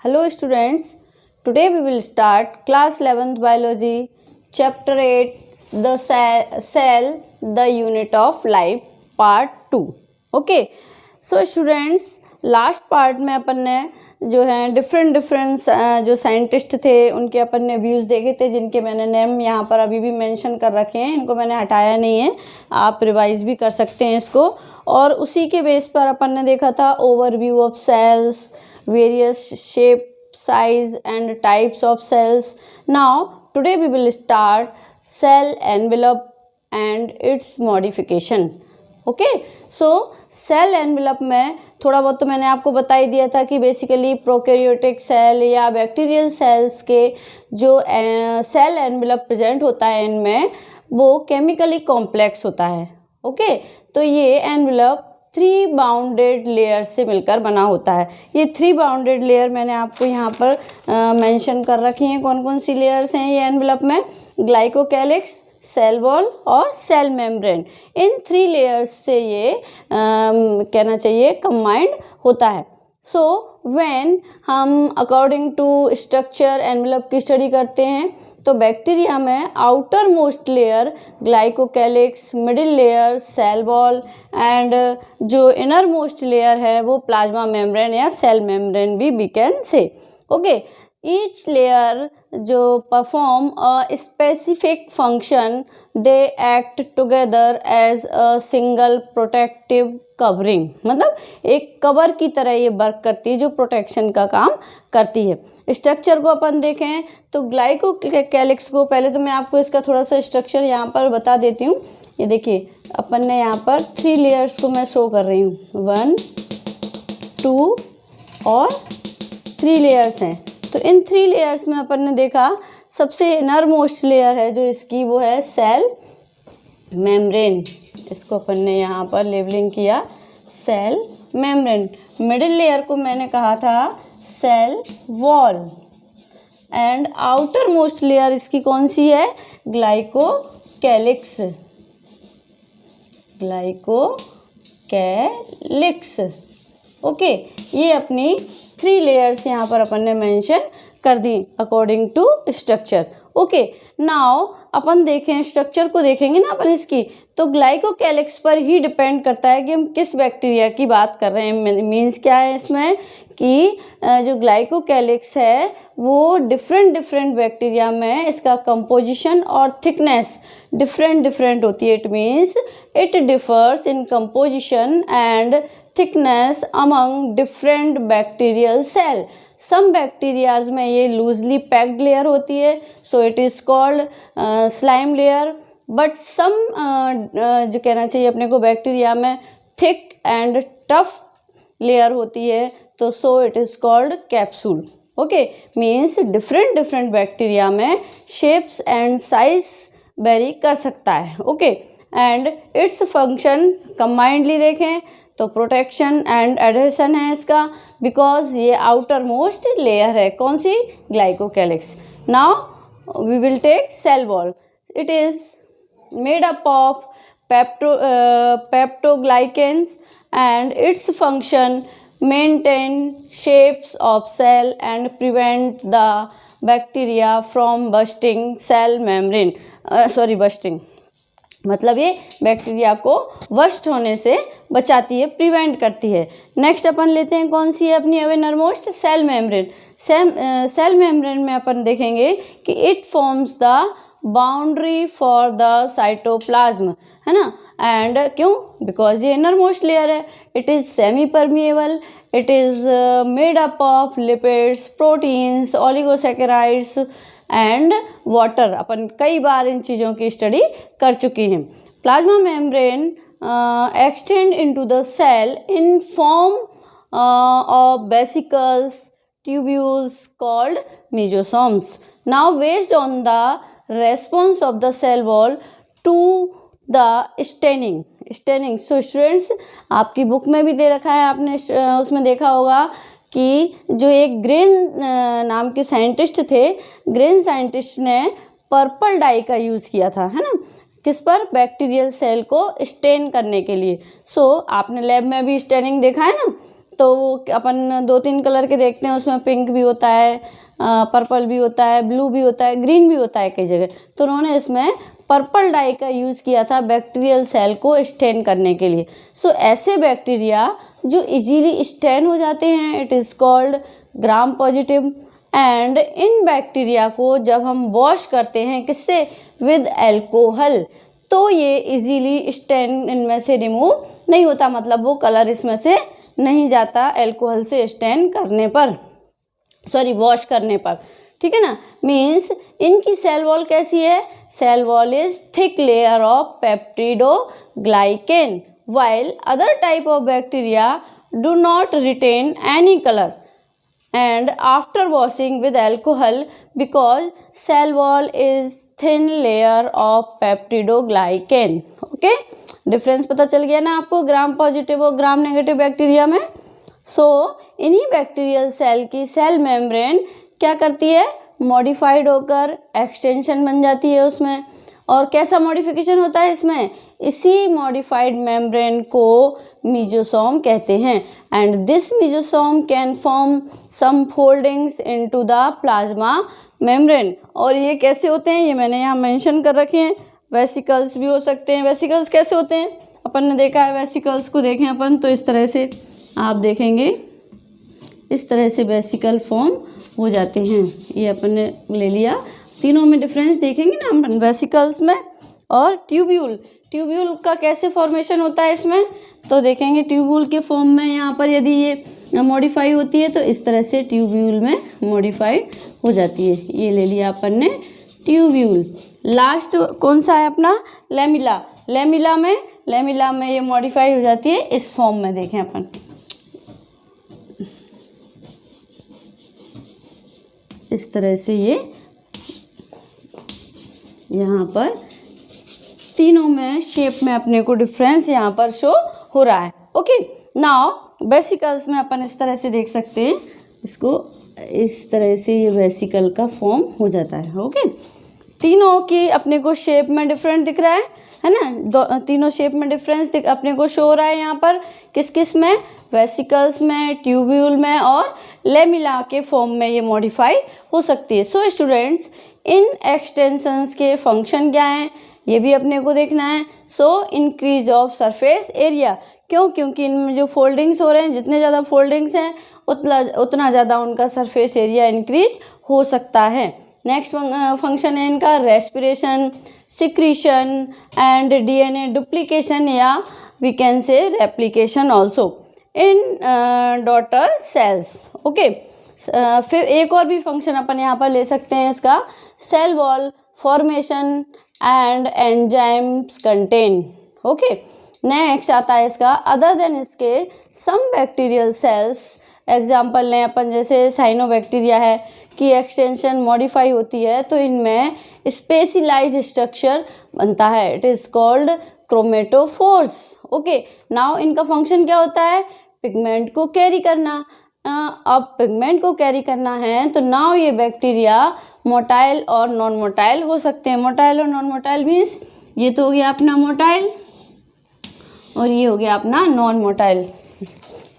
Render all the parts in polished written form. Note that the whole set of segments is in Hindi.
Hello students, today we will start class 11th biology, chapter 8, the cell, the unit of life, part 2. Okay, so students, last part में अपन ने जो है डिफरेंट जो साइंटिस्ट थे उनके अपन ने व्यूज़ देखे थे, जिनके मैंने नेम यहाँ पर अभी भी मेंशन कर रखे हैं, इनको मैंने हटाया नहीं है, आप रिवाइज भी कर सकते हैं इसको। और उसी के बेस पर अपन ने देखा था overview of cells, various shape, size and types of cells. Now today we will start cell envelope and its modification. Okay, so cell envelope में थोड़ा बहुत तो मैंने आपको बता ही दिया था कि बेसिकली प्रोकैरियोटिक सेल या बैक्टीरियल सेल्स के जो सेल एनवेलप प्रेजेंट होता है इनमें वो केमिकली कॉम्प्लेक्स होता है। ओके, तो ये एनवेलप 3 बाउंडेड लेयर से मिलकर बना होता है। ये 3 बाउंडेड लेयर मैंने आपको यहाँ पर मेंशन कर रखी हैं। कौन कौन सी लेयर्स हैं ये एनवेलप में? ग्लाइकोकैलिक्स, सेल वॉल और सेल मेम्ब्रेन। इन 3 लेयर्स से ये कहना चाहिए कंबाइंड होता है। सो व्हेन हम अकॉर्डिंग टू स्ट्रक्चर एनवेलप की स्टडी करते हैं तो बैक्टीरिया में outermost layer glycocalyx, middle layer cell wall and जो इनर मोस्ट लेयर है वो प्लाज्मा मेम्ब्रेन या सेल मेम्ब्रेन भी we can say. Okay, each layer जो perform a specific function, they act together as a single protective covering, मतलब एक कवर की तरह ये वर्क करती है जो प्रोटेक्शन का काम करती है। स्ट्रक्चर को अपन देखें तो ग्लाइकोकैलिक्स को, पहले तो मैं आपको इसका थोड़ा सा स्ट्रक्चर यहाँ पर बता देती हूँ। ये देखिए अपन ने यहाँ पर 3 लेयर्स को मैं शो कर रही हूँ, 1, 2 और 3 लेयर्स हैं। तो इन 3 लेयर्स में अपन ने देखा सबसे इनर मोस्ट लेयर है जो इसकी वो है सेल मेम्ब्रेन। इसको अपन ने यहाँ पर लेबलिंग किया सेल मेम्ब्रेन। मिडिल लेयर को मैंने कहा था cell wall and outermost layer इसकी कौन सी है? ग्लाइकोकैलिक्स। ओके, ये अपनी 3 लेयर्स यहाँ पर अपन ने मेंशन कर दी according to structure. Okay, now अपन देखें स्ट्रक्चर को, देखेंगे ना अपन इसकी, तो ग्लाइकोकैलिक्स पर ही डिपेंड करता है कि हम किस बैक्टीरिया की बात कर रहे हैं। मीन्स क्या है इसमें कि जो ग्लाइकोकैलिक्स है वो डिफरेंट बैक्टीरिया में इसका कंपोजिशन और थिकनेस डिफरेंट होती है। It means it differs in composition and thickness among different bacterial cell. Some bacterias में ये लूजली पैक्ड लेयर होती है, so it is called slime layer. But some जो कहना चाहिए अपने को बैक्टीरिया में थिक एंड टफ लेयर होती है, तो सो it is called capsule. Okay, means different bacteria में शेप्स एंड साइज वेरी कर सकता है। Okay, and its function combinedly देखें तो प्रोटेक्शन एंड एडहेशन है इसका, बिकॉज ये आउटर मोस्ट लेयर है। कौन सी? Glycocalyx. Now we will take cell wall. It is made up of peptoglycans and its function maintain shapes of cell and prevent the bacteria from bursting cell membrane, bursting मतलब ये बैक्टीरिया को बस्ट होने से बचाती है, प्रिवेंट करती है। नेक्स्ट अपन लेते हैं कौन सी है अपनी innermost? Cell membrane. Cell membrane में अपन देखेंगे कि it forms the boundary for the cytoplasm, है ना। एंड क्यों? बिकॉज ये इनर मोस्ट लेयर है। It is semi permeable, it is made up of lipids, proteins, oligosaccharides and water. अपन कई बार इन चीज़ों की स्टडी कर चुकी हैं। Plasma membrane extend into the cell in form of vesicles, tubules called mesosomes. Now based on the response of the cell wall to the staining। So students, आपकी बुक में भी दे रखा है, आपने उसमें देखा होगा कि जो एक ग्रेन नाम के साइंटिस्ट थे, ग्रेन साइंटिस्ट ने पर्पल डाई का यूज़ किया था, है ना, किस पर? बैक्टीरियल सेल को स्टेन करने के लिए। सो आपने लैब में भी स्टेनिंग देखा है ना, तो अपन 2-3 कलर के देखते हैं, उसमें पिंक भी होता है, पर्पल भी होता है, ब्लू भी होता है, ग्रीन भी होता है कई जगह। तो उन्होंने इसमें पर्पल डाई का यूज़ किया था बैक्टीरियल सेल को स्टेन करने के लिए। सो ऐसे बैक्टीरिया जो इजीली स्टेन हो जाते हैं, it is called gram positive. And in bacteria को जब हम वॉश करते हैं किससे, विद एल्कोहल, तो ये इजीली स्टेन इनमें से रिमूव नहीं होता, मतलब वो कलर इसमें से नहीं जाता एल्कोहल से स्टेन करने पर, सॉरी वॉश करने पर, ठीक है ना। मीन्स इनकी सेल वॉल कैसी है, cell wall is thick layer of peptidoglycan, while other type of bacteria do not retain any color and after washing with alcohol because cell wall is thin layer of peptidoglycan। Okay, difference पता चल गया ना आपको ग्राम पॉजिटिव और ग्राम नेगेटिव बैक्टीरिया में। सो इन्हीं बैक्टीरियल सेल की सेल मेम्ब्रेन क्या करती है, मॉडिफाइड होकर एक्सटेंशन बन जाती है उसमें। और कैसा मॉडिफिकेशन होता है इसमें, इसी मॉडिफाइड मेम्ब्रेन को मीजोसोम कहते हैं। And this mesosome can form some foldings into the plasma membrane. और ये कैसे होते हैं, ये मैंने यहाँ मेंशन कर रखे हैं। वेसिकल्स भी हो सकते हैं। वेसिकल्स कैसे होते हैं, अपन ने देखा है, वेसिकल्स को देखें अपन तो इस तरह से आप देखेंगे, इस तरह से वेसिकल फॉर्म हो जाते हैं। ये अपन ने ले लिया, तीनों में डिफरेंस देखेंगे ना अपन, वेसिकल्स में और ट्यूब्यूल। ट्यूब्यूल का कैसे फॉर्मेशन होता है इसमें, तो देखेंगे ट्यूब्यूल के फॉर्म में यहाँ पर यदि ये मॉडिफाई होती है तो इस तरह से ट्यूब्यूल में मॉडिफाइड हो जाती है। ये ले लिया अपन ने ट्यूब्यूल। लास्ट कौन सा है अपना, लेमिला। लेमिला में ये मॉडिफाई हो जाती है इस फॉर्म में, देखें अपन इस तरह से, ये यहाँ पर तीनों में शेप में अपने को डिफरेंस यहाँ पर शो हो रहा है। ओके, नाउ वेसिकल्स में अपन इस तरह से देख सकते हैं, इसको इस तरह से ये वेसिकल का फॉर्म हो जाता है। ओके, तीनों की अपने को शेप में डिफरेंट दिख रहा है ना, तीनों शेप में डिफरेंस अपने को शो हो रहा है यहाँ पर, किस किस में, वेसिकल्स में, ट्यूब्यूल में और लेमिला के फॉर्म में ये मॉडिफाई हो सकती है। सो स्टूडेंट्स, इन एक्सटेंशंस के फंक्शन क्या हैं ये भी अपने को देखना है। So increase of surface area, क्यों, क्योंकि इनमें जो फोल्डिंग्स हो रहे हैं, जितने ज़्यादा फोल्डिंग्स हैं उतना ज़्यादा उनका सरफेस एरिया इंक्रीज हो सकता है। नेक्स्ट फंक्शन है इनका respiration, secretion and DNA duplication, या we can say replication also in daughter cells. Okay, फिर एक और भी फंक्शन अपन यहाँ पर ले सकते हैं इसका, cell wall formation and enzymes contain. Okay, next आता है इसका, अदर देन इसके सम बैक्टीरियल सेल्स, एग्जाम्पल लें अपन जैसे साइनोबैक्टीरिया है की एक्सटेंशन मॉडिफाई होती है तो इनमें स्पेशलाइज स्ट्रक्चर बनता है, it is called chromatophores. Okay, now इनका फंक्शन क्या होता है, पिगमेंट को कैरी करना। अब पिगमेंट को कैरी करना है तो नाउ ये बैक्टीरिया मोटाइल और नॉन मोटाइल हो सकते हैं। मोटाइल और नॉन मोटाइल मीन्स ये तो हो गया अपना मोटाइल और ये हो गया अपना नॉन मोटाइल।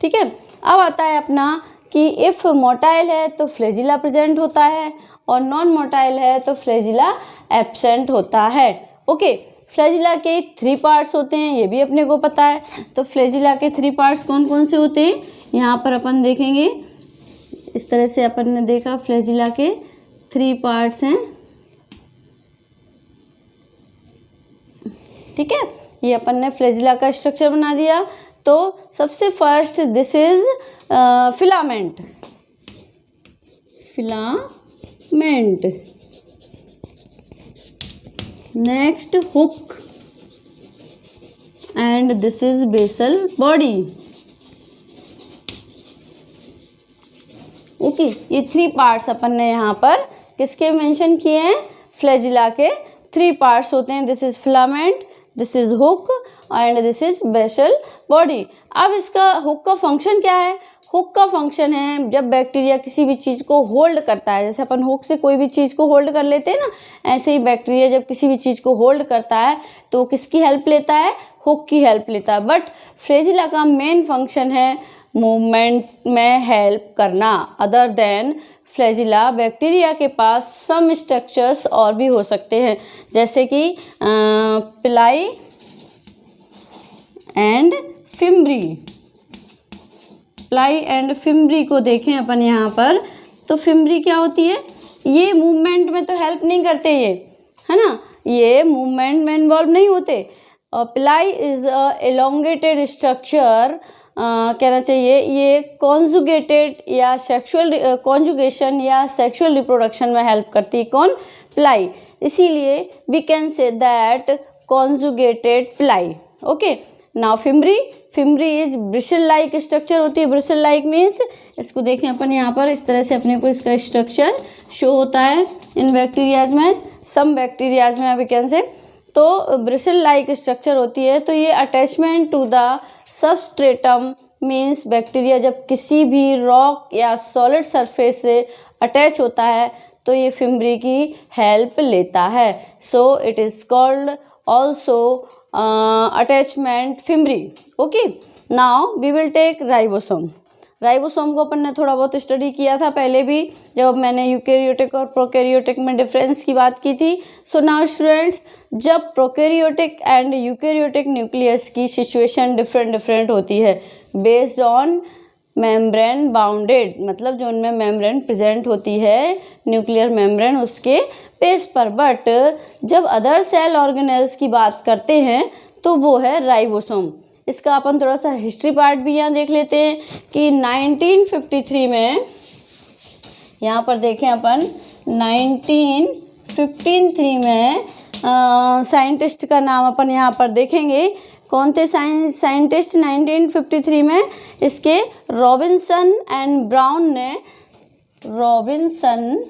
ठीक है, अब आता है अपना कि इफ़ मोटाइल है तो फ्लैजिला प्रेजेंट होता है और नॉन मोटाइल है तो फ्लैजिला एब्सेंट होता है। ओके, फ्लैजिला के 3 पार्ट्स होते हैं, ये भी अपने को पता है। तो फ्लैजिला के 3 पार्ट्स कौन कौन से होते हैं यहाँ पर अपन देखेंगे, इस तरह से अपन ने देखा फ्लैजिला के 3 पार्ट्स हैं। ठीक है, ये अपन ने फ्लैजिला का स्ट्रक्चर बना दिया। तो सबसे first this is filament, filament, next hook and this is basal body. Okay, ये 3 पार्ट्स अपन ने यहाँ पर किसके मेंशन किए हैं, फ्लैजिला के 3 पार्ट्स होते हैं, this is filament, this is hook and this is basal body. अब इसका हुक का फंक्शन क्या है, हुक का फंक्शन है जब बैक्टीरिया किसी भी चीज़ को होल्ड करता है, जैसे अपन हुक से कोई भी चीज़ को होल्ड कर लेते हैं ना, ऐसे ही बैक्टीरिया जब किसी भी चीज़ को होल्ड करता है तो किसकी हेल्प लेता है, हुक की हेल्प लेता है। बट फ्लैजिला का मेन फंक्शन है मूवमेंट में हेल्प करना। अदर देन फ्लैजिला बैक्टीरिया के पास सम स्ट्रक्चर्स और भी हो सकते हैं, जैसे कि पिलाई एंड फिम्ब्री। पिलाई एंड फिम्ब्री को देखें अपन यहाँ पर, तो फिम्ब्री क्या होती है, ये मूवमेंट में तो हेल्प नहीं करते, ये है ना, ये मूवमेंट में इन्वॉल्व नहीं होते। पिलाई इज अ एलोंगेटेड स्ट्रक्चर, कहना चाहिए ये कॉन्जुगेटेड या सेक्सुअल कॉन्जुगेशन या सेक्सुअल रिप्रोडक्शन में हेल्प करती है। कौन, पिलाई, इसीलिए we can say that conjugated pili. Okay, now fimbriae, fimbriae is bristle like structure होती है। ब्रिसल लाइक मीन्स, इसको देखें अपन यहाँ पर, इस तरह से अपने को इसका स्ट्रक्चर शो होता है इन बैक्टीरियाज में, सम बैक्टीरियाज में वी कैन से। तो ब्रिसल लाइक स्ट्रक्चर होती है, तो ये attachment to the substratum means bacteria जब किसी भी रॉक या सॉलिड सरफेस से अटैच होता है तो ये फिम्ब्री की हेल्प लेता है। So it is called also attachment fimbriae. Okay, now we will take ribosome. Ribosome को अपन ने थोड़ा बहुत स्टडी किया था पहले भी, जब मैंने यूकेरियोटिक और प्रोकैरियोटिक में डिफरेंस की बात की थी। सो नाउ स्टूडेंट्स, जब प्रोकैरियोटिक एंड यूकेरियोटिक न्यूक्लियस की सिचुएशन डिफरेंट होती है बेस्ड ऑन मेम्ब्रेन बाउंडेड, मतलब जो उनमें मेम्ब्रेन प्रेजेंट होती है, न्यूक्लियर मेम्ब्रेन, उसके बेस पर। बट जब अदर सेल ऑर्गेनेल्स की बात करते हैं तो वो है राइबोसोम। इसका अपन थोड़ा सा हिस्ट्री पार्ट भी यहाँ देख लेते हैं कि 1953 में, यहाँ पर देखें अपन 1953 में साइंटिस्ट का नाम अपन यहाँ पर देखेंगे। कौन थे साइंटिस्ट 1953 में? इसके रॉबिन्सन एंड ब्राउन ने, रॉबिन्सन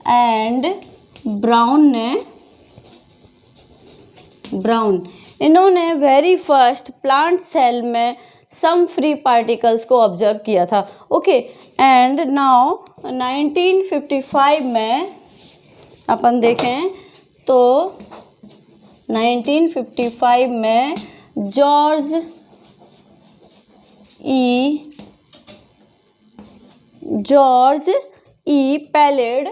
एंड ब्राउन ने, इन्होंने वेरी फर्स्ट प्लांट सेल में सम फ्री पार्टिकल्स को ऑब्जर्व किया था। ओके, एंड नाउ 1955 में अपन देखें तो 1955 में जॉर्ज ई पैलेड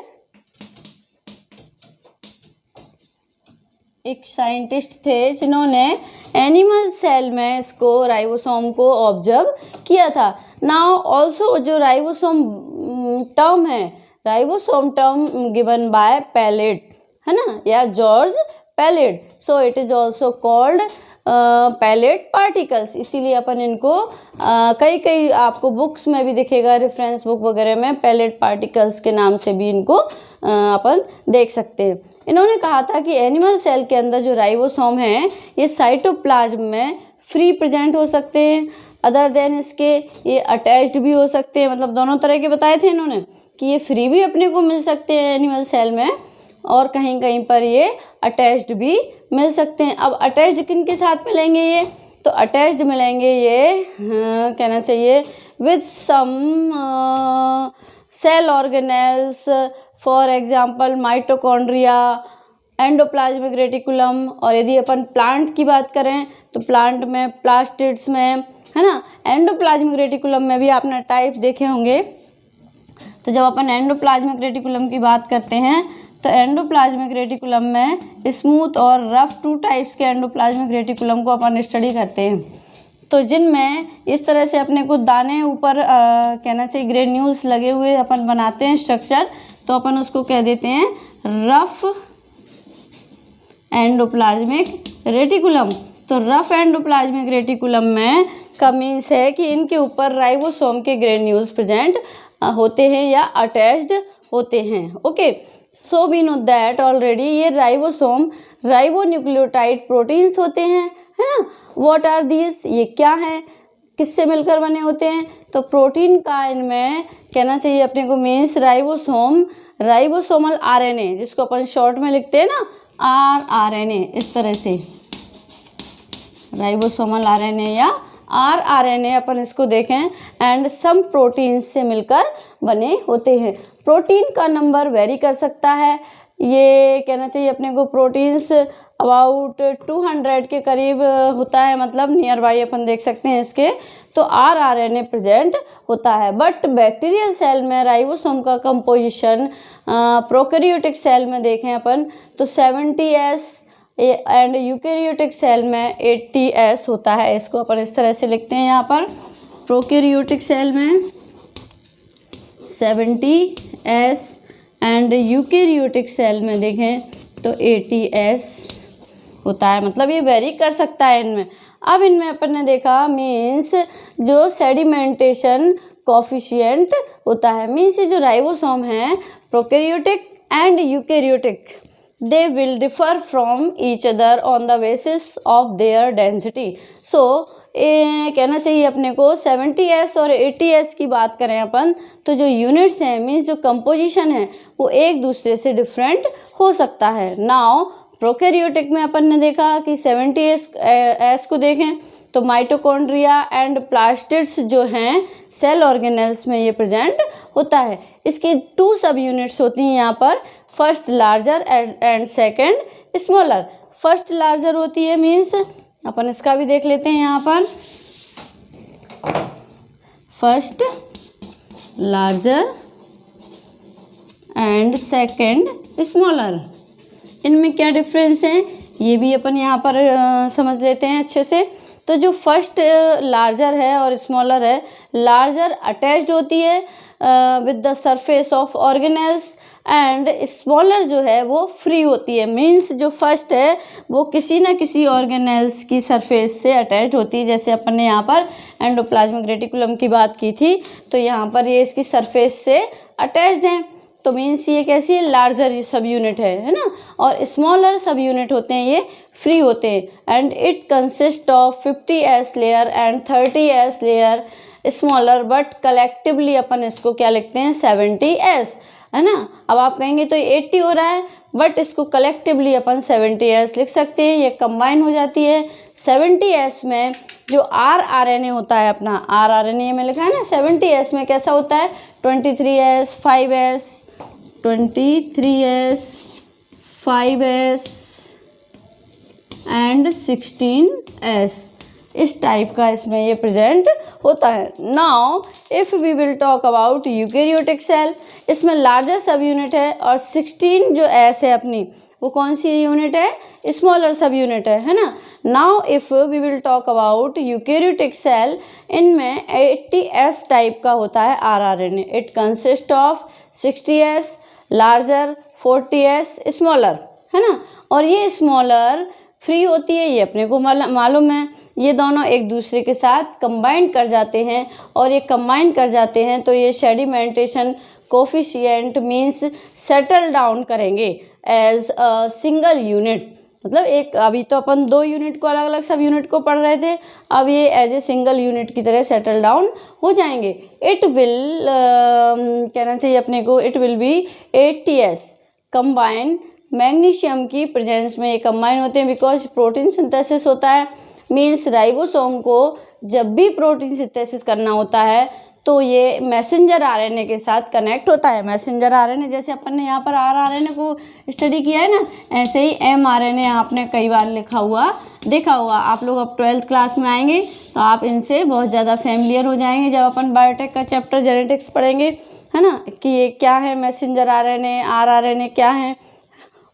एक साइंटिस्ट थे जिन्होंने एनिमल सेल में इसको राइबोसोम को ऑब्जर्व किया था। नाउ ऑल्सो जो राइबोसोम टर्म है, ribosome term given by Palade, है ना, या George Palade. So it is also called Palade particles. इसीलिए अपन इनको कई आपको बुक्स में भी दिखेगा, रेफरेंस बुक वगैरह में पैलेट पार्टिकल्स के नाम से भी इनको अपन देख सकते हैं। इन्होंने कहा था कि एनिमल सेल के अंदर जो राइबोसोम है ये साइटोप्लाज्म में फ्री प्रेजेंट हो सकते हैं, अदर देन इसके ये अटैच्ड भी हो सकते हैं। मतलब दोनों तरह के बताए थे इन्होंने कि ये फ्री भी अपने को मिल सकते हैं एनिमल सेल में, और कहीं कहीं पर ये अटैच्ड भी मिल सकते हैं। अब अटैच्ड किन के साथ मिलेंगे ये? तो अटैच्ड मिलेंगे ये कहना चाहिए with some cell organelles, for example mitochondria, endoplasmic reticulum. और यदि अपन प्लांट की बात करें तो प्लांट में प्लास्टिड्स में, है ना, एंडोप्लाज्मिक रेटिकुलम में भी आपने टाइप देखे होंगे। तो जब अपन एंडोप्लाज्मिक रेटिकुलम की बात करते हैं तो एंडोप्लाज्मिक रेटिकुलम में स्मूथ और रफ टू टाइप्स के एंडोप्लाज्मिक रेटिकुलम को अपन स्टडी करते हैं। तो जिनमें इस तरह से अपने को दाने ऊपर कहना चाहिए ग्रेन्यूल्स लगे हुए अपन बनाते हैं स्ट्रक्चर, तो अपन उसको कह देते हैं रफ एंडोप्लाज्मिक रेटिकुलम। तो रफ एंडोप्लाज्मिक रेटिकुलम में का मीन्स है कि इनके ऊपर राइबोसोम के ग्रेन्यूल्स प्रेजेंट होते हैं या अटैच्ड होते हैं। Okay, so we know that already ये राइबोसोम राइबोन्यूक्लियोटाइड प्रोटीन्स होते हैं, है ना। व्हाट आर दीज, ये क्या है, किससे मिलकर बने होते हैं? तो प्रोटीन का इनमें कहना चाहिए अपने को मीन्स राइबोसोमल आरएनए, जिसको अपन शॉर्ट में लिखते हैं ना आरआरएनए, इस तरह से राइबोसोमल आरएनए या आरआरएनए अपन इसको देखें, एंड सम प्रोटीन्स से मिलकर बने होते हैं। प्रोटीन का नंबर वेरी कर सकता है, ये कहना चाहिए अपने को प्रोटीन्स अबाउट 200 के करीब होता है, मतलब नियर बाई अपन देख सकते हैं इसके, तो rRNA प्रेजेंट होता है। बट बैक्टीरियल सेल में राइबोसोम का कंपोजिशन प्रोकैरियोटिक सेल में देखें अपन तो 70S एंड यूकैरियोटिक सेल में 80S होता है। इसको अपन इस तरह से लिखते हैं यहाँ पर, प्रोकैरियोटिक सेल में 70S एंड यूकैरियोटिक सेल में देखें तो 80S होता है, मतलब ये वेरी कर सकता है इनमें। अब इनमें अपन ने देखा मीन्स जो सेडिमेंटेशन कोफिशिएंट होता है, मीन्स ये जो राइबोसोम है prokaryotic and eukaryotic, they will differ from each other on the basis of their density। so कहना चाहिए अपने को 70S और 80S की बात करें अपन तो जो यूनिट्स हैं मीन्स जो कंपोजिशन है वो एक दूसरे से डिफरेंट हो सकता है। नाउ प्रोकैरियोटिक में अपन ने देखा कि 70S को देखें तो माइटोकॉन्ड्रिया एंड प्लास्टिड्स जो हैं सेल ऑर्गेनेल्स में ये प्रेजेंट होता है। इसकी 2 सब यूनिट्स होती हैं यहाँ पर, first larger and second smaller. First larger होती है मीन्स अपन इसका भी देख लेते हैं यहाँ पर, first larger and second smaller. इनमें क्या डिफरेंस है ये भी अपन यहाँ पर समझ लेते हैं अच्छे से। तो जो फर्स्ट लार्जर है और स्मॉलर है, लार्जर अटैच्ड होती है with the surface of organelles and smaller जो है वो फ्री होती है, मीन्स जो फर्स्ट है वो किसी न किसी ऑर्गेनेल्स की सरफेस से अटैच होती है। जैसे अपन ने यहाँ पर एंडोप्लाज्मिक रेटिकुलम की बात की थी तो यहाँ पर ये इसकी सरफेस से अटैच्ड हैं, तो मीन्स ये कैसी है, लार्जर सब यूनिट है ना। और स्मॉलर सब यूनिट होते हैं ये फ्री होते हैं and it consist of 50S layer and 30S layer smaller, but collectively अपन इसको क्या लिखते हैं 70S, है ना। अब आप कहेंगे तो ये 80 हो रहा है बट इसको कलेक्टिवली अपन 70S लिख सकते हैं, ये कंबाइन हो जाती है। 70S में जो rRNA होता है अपना, rRNA में लिखा है ना, 70S में कैसा होता है 23S 5S 23S 5S and 16S, इस टाइप का इसमें ये प्रेजेंट होता है। Now if we will talk about eukaryotic cell, इसमें लार्जर सब यूनिट है और 16 जो S है अपनी वो कौन सी यूनिट है, स्मॉलर सब यूनिट है ना। Now if we will talk about eukaryotic cell, इनमें 80S टाइप का होता है rRNA, it consist of 60S larger 40S smaller, है ना। और ये स्मॉलर फ्री होती है, ये अपने को मालूम है। ये दोनों एक दूसरे के साथ कंबाइन कर जाते हैं और ये कंबाइन कर जाते हैं तो ये sedimentation coefficient means settle down करेंगे एज अ सिंगल यूनिट। मतलब एक, अभी तो अपन 2 यूनिट को अलग अलग सब यूनिट को पढ़ रहे थे, अब ये एज ए सिंगल यूनिट की तरह सेटल डाउन हो जाएंगे। इट विल कहना चाहिए अपने को, it will be 80S combine. Magnesium की प्रेजेंस में ये कंबाइन होते हैं बिकॉज प्रोटीन सिंथेसिस होता है, मीन्स राइबोसोम को जब भी प्रोटीन सिंथेसिस करना होता है तो ये मैसेंजर आरएनए के साथ कनेक्ट होता है। मैसेंजर आरएनए जैसे अपन ने यहाँ पर rRNA को स्टडी किया है ना, ऐसे ही mRNA आपने कई बार लिखा हुआ देखा हुआ। आप लोग अब 12th क्लास में आएंगे तो आप इनसे बहुत ज़्यादा फेमिलियर हो जाएंगे जब अपन बायोटेक का चैप्टर जेनेटिक्स पढ़ेंगे, है ना, कि ये क्या है मैसेंजर आरएनए, rRNA क्या है।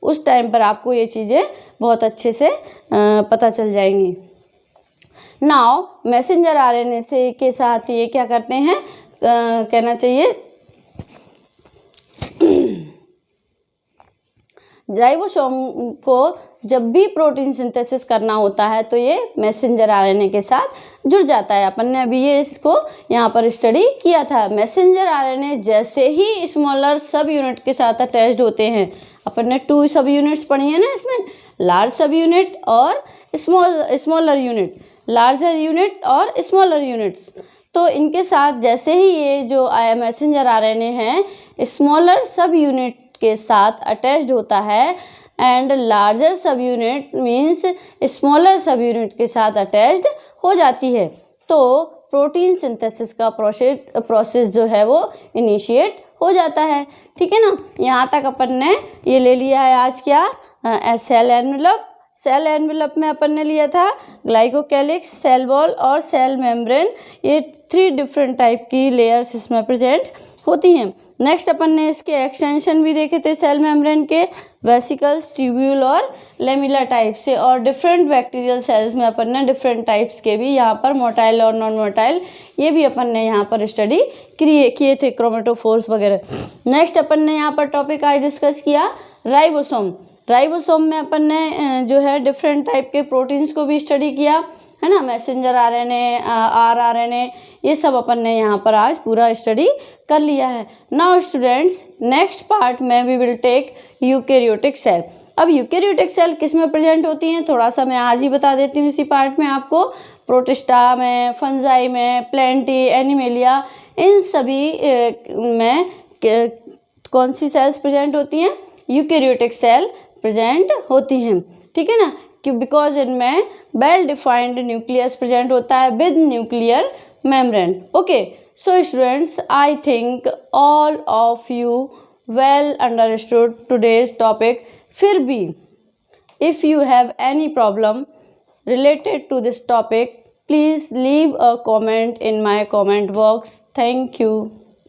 उस टाइम पर आपको ये चीज़ें बहुत अच्छे से पता चल जाएंगी। नाउ मैसेंजर आरएनए से के साथ ये क्या करते हैं, कहना चाहिए राइबोसोम को जब भी प्रोटीन सिंथेसिस करना होता है तो ये मैसेंजर आरएनए के साथ जुड़ जाता है। अपन ने अभी ये इसको यहाँ पर स्टडी किया था। मैसेंजर आरएनए जैसे ही स्मॉलर सब यूनिट के साथ अटैच्ड होते हैं, अपन ने 2 सब यूनिट्स पढ़ी है ना इसमें, लार्ज सब यूनिट और स्मॉलर यूनिट, लार्जर यूनिट और स्मॉलर यूनिट्स। तो इनके साथ जैसे ही ये जो मैसेंजर आरएनए है स्मॉलर सब यूनिट के साथ अटैच्ड होता है and larger sub unit means smaller sub unit के साथ अटैच्ड हो जाती है, तो प्रोटीन सिंथेसिस का प्रोसेस जो है वो इनिशिएट हो जाता है। ठीक है ना, यहाँ तक अपन ने ये ले लिया है आज क्या, सेल एनवेलप, सेल एनवेलप में अपन ने लिया था ग्लाइकोकैलिक्स, सेल वॉल और सेल मेम्ब्रेन। ये 3 डिफरेंट टाइप की लेयर्स इसमें प्रेजेंट होती हैं। नेक्स्ट अपन ने इसके एक्सटेंशन भी देखे थे सेल मेम्ब्रेन के, वेसिकल्स, ट्यूब्यूल और लेमिला टाइप से। और डिफरेंट बैक्टीरियल सेल्स में अपन ने डिफरेंट टाइप्स के भी यहाँ पर मोटाइल और नॉन मोटाइल ये भी अपन ने यहाँ पर स्टडी किए थे, क्रोमेटोफोर्स वगैरह। नेक्स्ट अपन ने यहाँ पर टॉपिक आज डिस्कस किया राइबोसोम। राइबोसोम में अपन ने जो है डिफरेंट टाइप के प्रोटीन्स को भी स्टडी किया है ना, मैसेंजर आरएनए, आरआरएनए, ये सब अपन ने यहाँ पर आज पूरा स्टडी कर लिया है। नाउ स्टूडेंट्स, नेक्स्ट पार्ट में we will take eukaryotic cell. अब यूकेरियोटिक सेल किस में प्रेजेंट होती हैं थोड़ा सा मैं आज ही बता देती हूँ इसी पार्ट में आपको। प्रोटिस्टा में, फंजाई में, प्लेंटी, एनिमेलिया, इन सभी में कौन सी सेल्स प्रेजेंट होती हैं? यूकेरियोटिक सेल प्रेजेंट होती हैं, ठीक है ना, कि बिकॉज इनमें वेल डिफाइंड न्यूक्लियस प्रेजेंट होता है with nuclear membrane. Okay, so students, I think all of you well understood today's topic. फिर भी if you have any problem related to this topic, please leave a comment in my comment box. Thank you.